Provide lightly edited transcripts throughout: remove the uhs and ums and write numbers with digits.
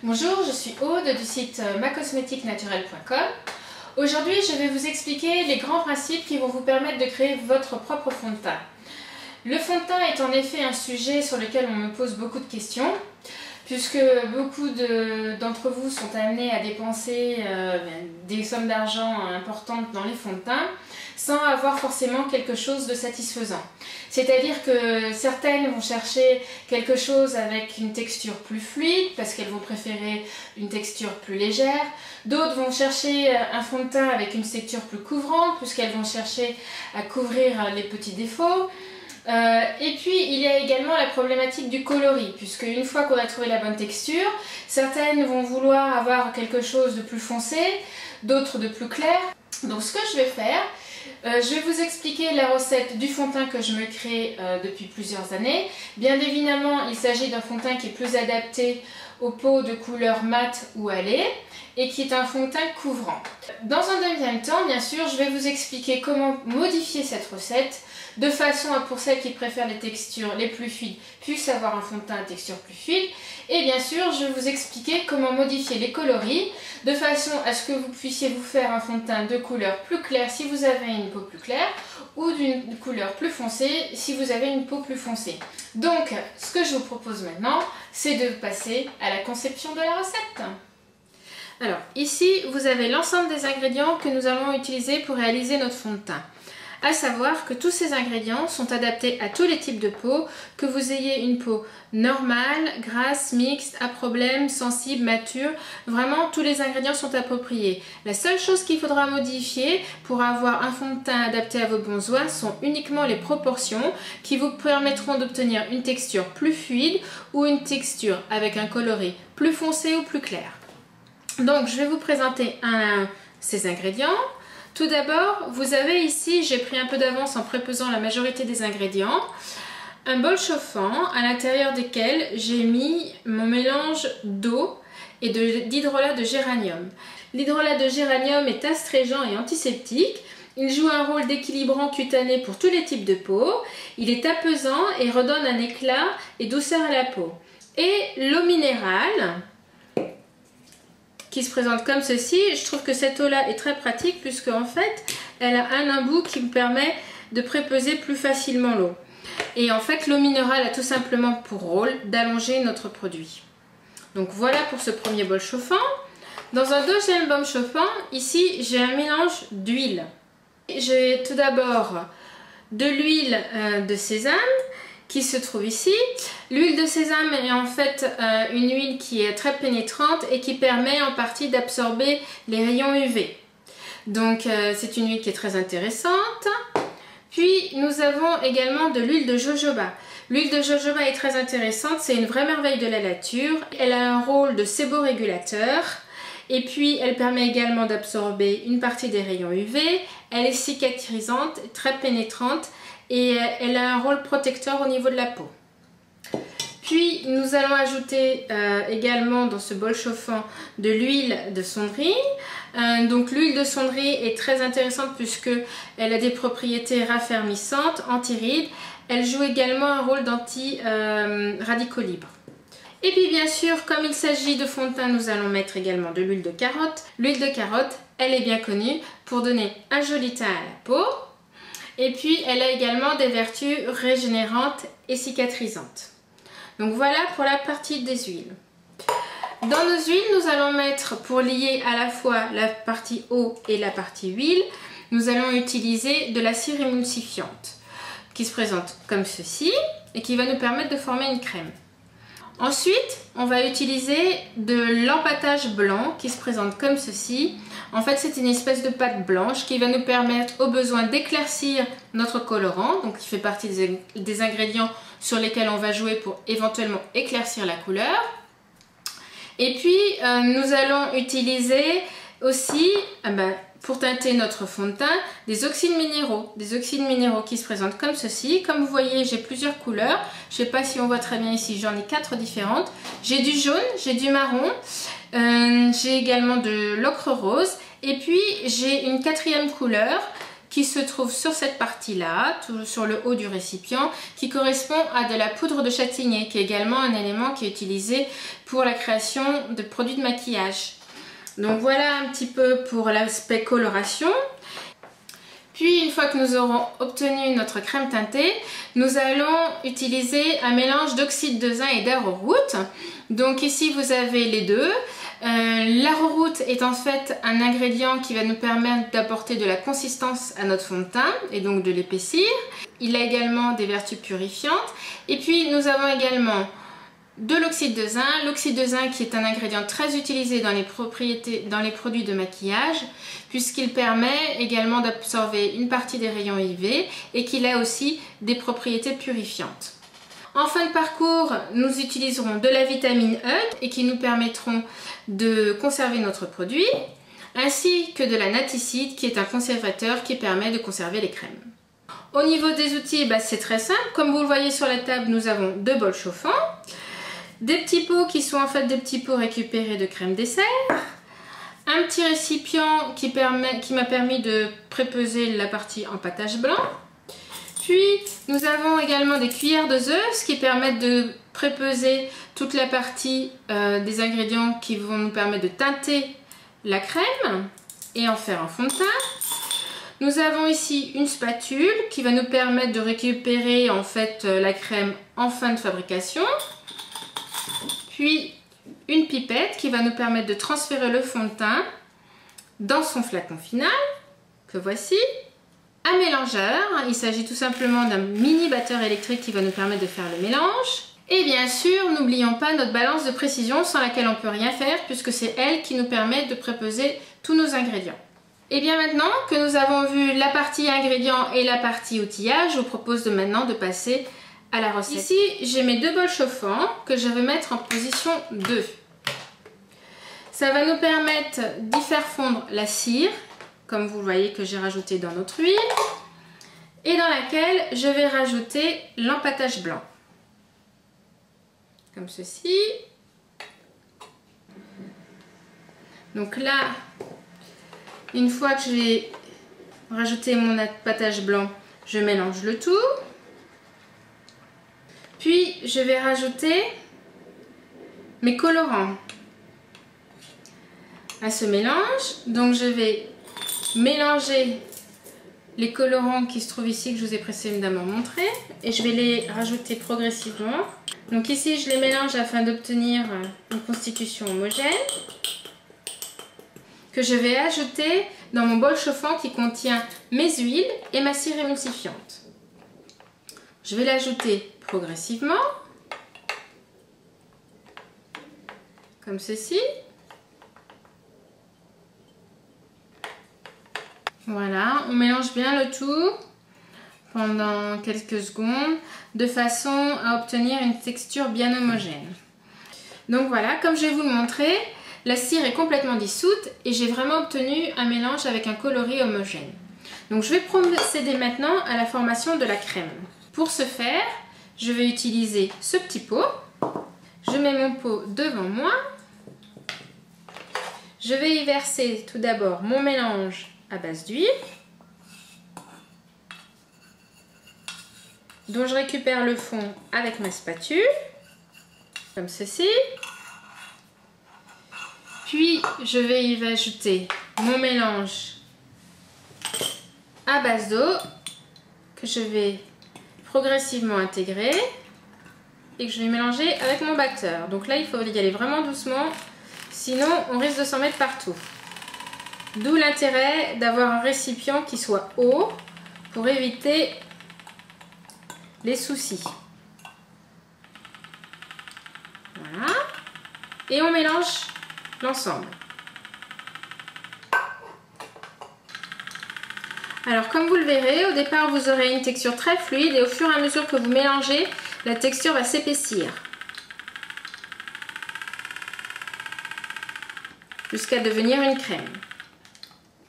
Bonjour, je suis Aude du site macosmétiquenaturelle.com. Aujourd'hui, je vais vous expliquer les grands principes qui vont vous permettre de créer votre propre fond de teint. Le fond de teint est en effet un sujet sur lequel on me pose beaucoup de questions, puisque beaucoup d'entre vous sont amenés à dépenser des sommes d'argent importantes dans les fonds de teint sans avoir forcément quelque chose de satisfaisant. C'est-à-dire que certaines vont chercher quelque chose avec une texture plus fluide parce qu'elles vont préférer une texture plus légère. D'autres vont chercher un fond de teint avec une texture plus couvrante puisqu'elles vont chercher à couvrir les petits défauts. Et puis il y a également la problématique du coloris, puisque une fois qu'on a trouvé la bonne texture, certaines vont vouloir avoir quelque chose de plus foncé, d'autres de plus clair. Donc ce que je vais faire, je vais vous expliquer la recette du fond de teint que je me crée depuis plusieurs années. Bien évidemment, il s'agit d'un fond de teint qui est plus adapté aux peaux de couleur mat ou allée et qui est un fond de teint couvrant. Dans un deuxième temps, bien sûr, je vais vous expliquer comment modifier cette recette de façon à pour celles qui préfèrent les textures les plus fluides puissent avoir un fond de teint à texture plus fluide. Et bien sûr, je vais vous expliquer comment modifier les coloris de façon à ce que vous puissiez vous faire un fond de teint de couleur plus claire si vous avez une peau plus claire ou d'une couleur plus foncée si vous avez une peau plus foncée. Donc, ce que je vous propose maintenant, c'est de passer à la conception de la recette. Alors, ici, vous avez l'ensemble des ingrédients que nous allons utiliser pour réaliser notre fond de teint. À savoir que tous ces ingrédients sont adaptés à tous les types de peau, que vous ayez une peau normale, grasse, mixte, à problème, sensible, mature, vraiment tous les ingrédients sont appropriés. La seule chose qu'il faudra modifier pour avoir un fond de teint adapté à vos besoins sont uniquement les proportions qui vous permettront d'obtenir une texture plus fluide ou une texture avec un coloris plus foncé ou plus clair. Donc je vais vous présenter ces ingrédients. Tout d'abord, vous avez ici, j'ai pris un peu d'avance en prépesant la majorité des ingrédients, un bol chauffant à l'intérieur duquel j'ai mis mon mélange d'eau et d'hydrolat de géranium. L'hydrolat de géranium est astringent et antiseptique. Il joue un rôle d'équilibrant cutané pour tous les types de peau. Il est apaisant et redonne un éclat et douceur à la peau. Et l'eau minérale, qui se présente comme ceci. Je trouve que cette eau-là est très pratique puisque en fait, elle a un embout qui me permet de prépeser plus facilement l'eau. Et en fait, l'eau minérale a tout simplement pour rôle d'allonger notre produit. Donc voilà pour ce premier bol chauffant. Dans un deuxième bol chauffant, ici, j'ai un mélange d'huile. J'ai tout d'abord de l'huile de sésame qui se trouve ici. L'huile de sésame est en fait une huile qui est très pénétrante et qui permet en partie d'absorber les rayons UV. Donc c'est une huile qui est très intéressante. Puis nous avons également de l'huile de jojoba. L'huile de jojoba est très intéressante, c'est une vraie merveille de la nature. Elle a un rôle de séborégulateur. Et puis elle permet également d'absorber une partie des rayons UV. Elle est cicatrisante, très pénétrante. Et elle a un rôle protecteur au niveau de la peau. Puis nous allons ajouter également dans ce bol chauffant de l'huile de sonnerie. Donc l'huile de sonnerie est très intéressante puisque elle a des propriétés raffermissantes, anti-rides. Elle joue également un rôle d'anti-radicaux libres. Et puis bien sûr, comme il s'agit de fond de teint, nous allons mettre également de l'huile de carotte. L'huile de carotte, elle est bien connue pour donner un joli teint à la peau. Et puis elle a également des vertus régénérantes et cicatrisantes. Donc voilà pour la partie des huiles. Dans nos huiles, nous allons mettre, pour lier à la fois la partie eau et la partie huile, nous allons utiliser de la cire émulsifiante qui se présente comme ceci et qui va nous permettre de former une crème. Ensuite, on va utiliser de l'empâtage blanc qui se présente comme ceci. En fait, c'est une espèce de pâte blanche qui va nous permettre au besoin d'éclaircir notre colorant, donc qui fait partie des ingrédients sur lesquels on va jouer pour éventuellement éclaircir la couleur. Et puis, nous allons utiliser aussi, pour teinter notre fond de teint, des oxydes minéraux qui se présentent comme ceci. Comme vous voyez, j'ai plusieurs couleurs. Je ne sais pas si on voit très bien ici, j'en ai 4 différentes. J'ai du jaune, j'ai du marron, j'ai également de l'ocre rose et puis j'ai une quatrième couleur qui se trouve sur cette partie-là, sur le haut du récipient, qui correspond à de la poudre de châtaignier, qui est également un élément qui est utilisé pour la création de produits de maquillage. Donc voilà un petit peu pour l'aspect coloration. Puis une fois que nous aurons obtenu notre crème teintée, nous allons utiliser un mélange d'oxyde de zinc et d'arrowroot. Donc ici vous avez les deux. L'arrowroot est en fait un ingrédient qui va nous permettre d'apporter de la consistance à notre fond de teint et donc de l'épaissir. Il a également des vertus purifiantes. Et puis nous avons également de l'oxyde de zinc qui est un ingrédient très utilisé dans les produits de maquillage puisqu'il permet également d'absorber une partie des rayons UV et qu'il a aussi des propriétés purifiantes. En fin de parcours, nous utiliserons de la vitamine E et qui nous permettront de conserver notre produit ainsi que de la naticide qui est un conservateur qui permet de conserver les crèmes. Au niveau des outils, c'est très simple. Comme vous le voyez sur la table, nous avons deux bols chauffants. Des petits pots qui sont en fait des petits pots récupérés de crème dessert. Un petit récipient qui m'a permis de prépeser la partie empâtage blanc. Puis nous avons également des cuillères de Zeus qui permettent de prépeser toute la partie des ingrédients qui vont nous permettre de teinter la crème et en faire un fond de teint. Nous avons ici une spatule qui va nous permettre de récupérer en fait la crème en fin de fabrication. Puis une pipette qui va nous permettre de transférer le fond de teint dans son flacon final, que voici. Un mélangeur, il s'agit tout simplement d'un mini batteur électrique qui va nous permettre de faire le mélange. Et bien sûr, n'oublions pas notre balance de précision sans laquelle on ne peut rien faire puisque c'est elle qui nous permet de prépeser tous nos ingrédients. Et bien maintenant que nous avons vu la partie ingrédients et la partie outillage, je vous propose maintenant de passer à la recette. Ici, j'ai mes deux bols chauffants que je vais mettre en position 2. Ça va nous permettre d'y faire fondre la cire, comme vous le voyez que j'ai rajouté dans notre huile, et dans laquelle je vais rajouter l'empâtage blanc. Comme ceci. Donc là, une fois que j'ai rajouté mon empâtage blanc, je mélange le tout. Puis je vais rajouter mes colorants à ce mélange. Donc je vais mélanger les colorants qui se trouvent ici que je vous ai précédemment montré et je vais les rajouter progressivement. Donc ici je les mélange afin d'obtenir une constitution homogène que je vais ajouter dans mon bol chauffant qui contient mes huiles et ma cire émulsifiante. Je vais l'ajouter progressivement, comme ceci. Voilà, on mélange bien le tout pendant quelques secondes de façon à obtenir une texture bien homogène. Donc voilà, comme je vais vous le montrer, la cire est complètement dissoute et j'ai vraiment obtenu un mélange avec un coloris homogène. Donc je vais procéder maintenant à la formation de la crème. Pour ce faire, je vais utiliser ce petit pot. Je mets mon pot devant moi. Je vais y verser tout d'abord mon mélange à base d'huile, dont je récupère le fond avec ma spatule, comme ceci. Puis je vais y ajouter mon mélange à base d'eau que je vais progressivement intégrer et que je vais mélanger avec mon batteur. Donc là, il faut y aller vraiment doucement, sinon on risque de s'en mettre partout. D'où l'intérêt d'avoir un récipient qui soit haut pour éviter les soucis. Voilà. Et on mélange l'ensemble. Alors comme vous le verrez, au départ vous aurez une texture très fluide et au fur et à mesure que vous mélangez, la texture va s'épaissir jusqu'à devenir une crème.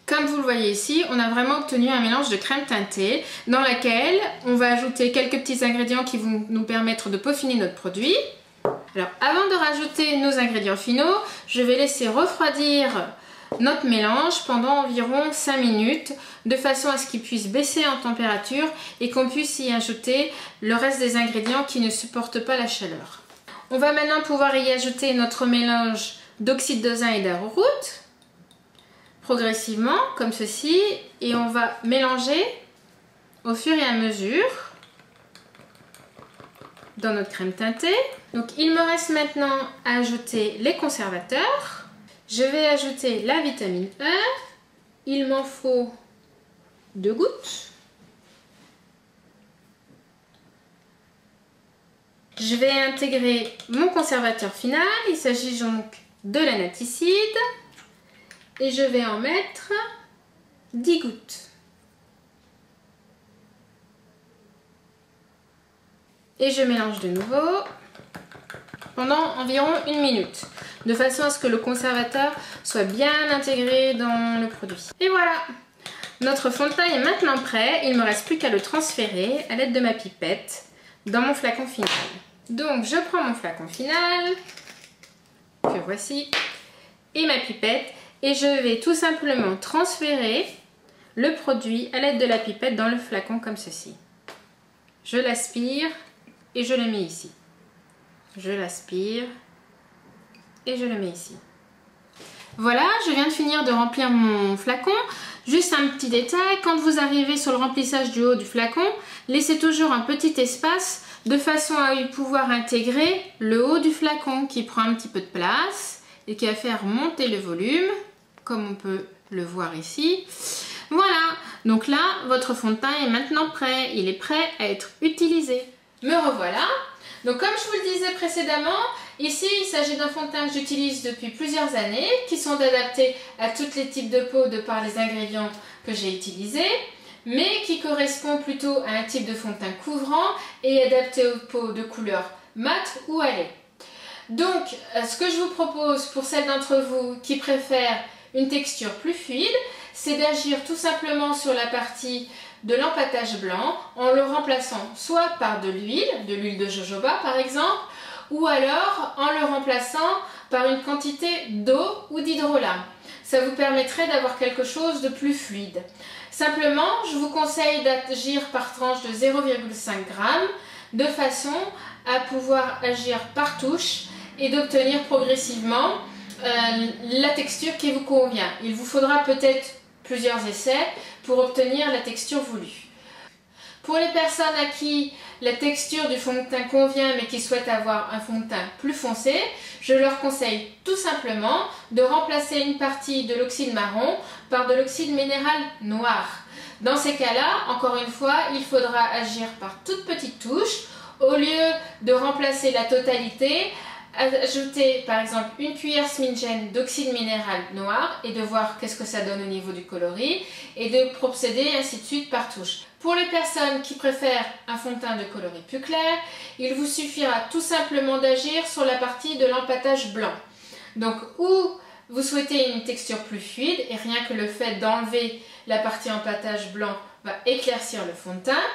Comme vous le voyez ici, on a vraiment obtenu un mélange de crème teintée dans laquelle on va ajouter quelques petits ingrédients qui vont nous permettre de peaufiner notre produit. Alors avant de rajouter nos ingrédients finaux, je vais laisser refroidir notre mélange pendant environ 5 minutes de façon à ce qu'il puisse baisser en température et qu'on puisse y ajouter le reste des ingrédients qui ne supportent pas la chaleur. On va maintenant pouvoir y ajouter notre mélange d'oxyde de zinc et d'arrowroot progressivement comme ceci et on va mélanger au fur et à mesure dans notre crème teintée. Donc il me reste maintenant à ajouter les conservateurs. Je vais ajouter la vitamine E. Il m'en faut 2 gouttes. Je vais intégrer mon conservateur final. Il s'agit donc de l'anaticide. Et je vais en mettre 10 gouttes. Et je mélange de nouveau pendant environ 1 minute, de façon à ce que le conservateur soit bien intégré dans le produit. Et voilà, notre fond de teint est maintenant prêt. Il ne me reste plus qu'à le transférer à l'aide de ma pipette dans mon flacon final. Donc je prends mon flacon final, que voici, et ma pipette, et je vais tout simplement transférer le produit à l'aide de la pipette dans le flacon comme ceci. Je l'aspire et je le mets ici. Je l'aspire et je le mets ici. Voilà, je viens de finir de remplir mon flacon. Juste un petit détail, quand vous arrivez sur le remplissage du haut du flacon, laissez toujours un petit espace de façon à y pouvoir intégrer le haut du flacon qui prend un petit peu de place et qui va faire monter le volume, comme on peut le voir ici. Voilà, donc là, votre fond de teint est maintenant prêt. Il est prêt à être utilisé. Me revoilà. Donc comme je vous le disais précédemment, ici il s'agit d'un fond de teint que j'utilise depuis plusieurs années, qui sont adaptés à tous les types de peau de par les ingrédients que j'ai utilisés, mais qui correspond plutôt à un type de fond de teint couvrant et adapté aux peaux de couleur mat ou à lait. Donc ce que je vous propose pour celles d'entre vous qui préfèrent une texture plus fluide, c'est d'agir tout simplement sur la partie de l'empâtage blanc en le remplaçant soit par de l'huile de jojoba par exemple, ou alors en le remplaçant par une quantité d'eau ou d'hydrolat. Ça vous permettrait d'avoir quelque chose de plus fluide. Simplement, je vous conseille d'agir par tranche de 0,5 g de façon à pouvoir agir par touche et d'obtenir progressivement la texture qui vous convient. Il vous faudra peut-être plusieurs essais pour obtenir la texture voulue. Pour les personnes à qui la texture du fond de teint convient mais qui souhaitent avoir un fond de teint plus foncé, je leur conseille tout simplement de remplacer une partie de l'oxyde marron par de l'oxyde minéral noir. Dans ces cas-là, encore une fois, il faudra agir par toutes petites touches. Au lieu de remplacer la totalité, ajouter par exemple une cuillère smidgen d'oxyde minéral noir et de voir qu'est-ce que ça donne au niveau du coloris et de procéder ainsi de suite par touche. Pour les personnes qui préfèrent un fond de teint de coloris plus clair, il vous suffira tout simplement d'agir sur la partie de l'empâtage blanc. Donc où vous souhaitez une texture plus fluide et rien que le fait d'enlever la partie empâtage blanc va éclaircir le fond de teint.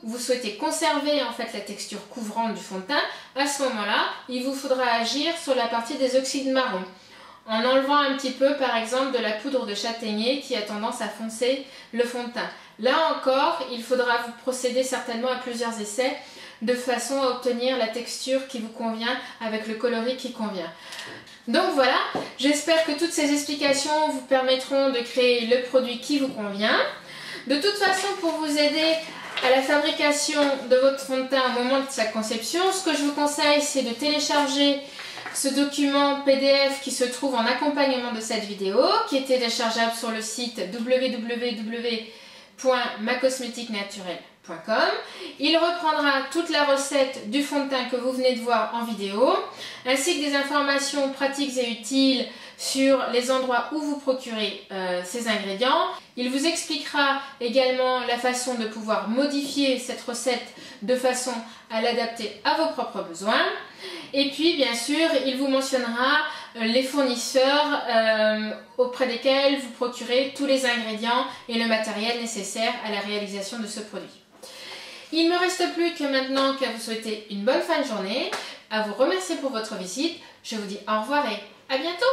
Vous souhaitez conserver en fait la texture couvrante du fond de teint, à ce moment-là, il vous faudra agir sur la partie des oxydes marrons, en enlevant un petit peu par exemple de la poudre de châtaignier qui a tendance à foncer le fond de teint. Là encore, il faudra vous procéder certainement à plusieurs essais de façon à obtenir la texture qui vous convient avec le coloris qui convient. Donc voilà, j'espère que toutes ces explications vous permettront de créer le produit qui vous convient. De toute façon, pour vous aider à la fabrication de votre fond de teint au moment de sa conception, ce que je vous conseille, c'est de télécharger ce document PDF qui se trouve en accompagnement de cette vidéo, qui est téléchargeable sur le site www.macosmeticnaturelle.com. Il reprendra toute la recette du fond de teint que vous venez de voir en vidéo, ainsi que des informations pratiques et utiles sur les endroits où vous procurez ces ingrédients. Il vous expliquera également la façon de pouvoir modifier cette recette de façon à l'adapter à vos propres besoins. Et puis bien sûr, il vous mentionnera les fournisseurs auprès desquels vous procurez tous les ingrédients et le matériel nécessaire à la réalisation de ce produit. Il ne me reste plus que maintenant qu'à vous souhaiter une bonne fin de journée, à vous remercier pour votre visite. Je vous dis au revoir et à bientôt!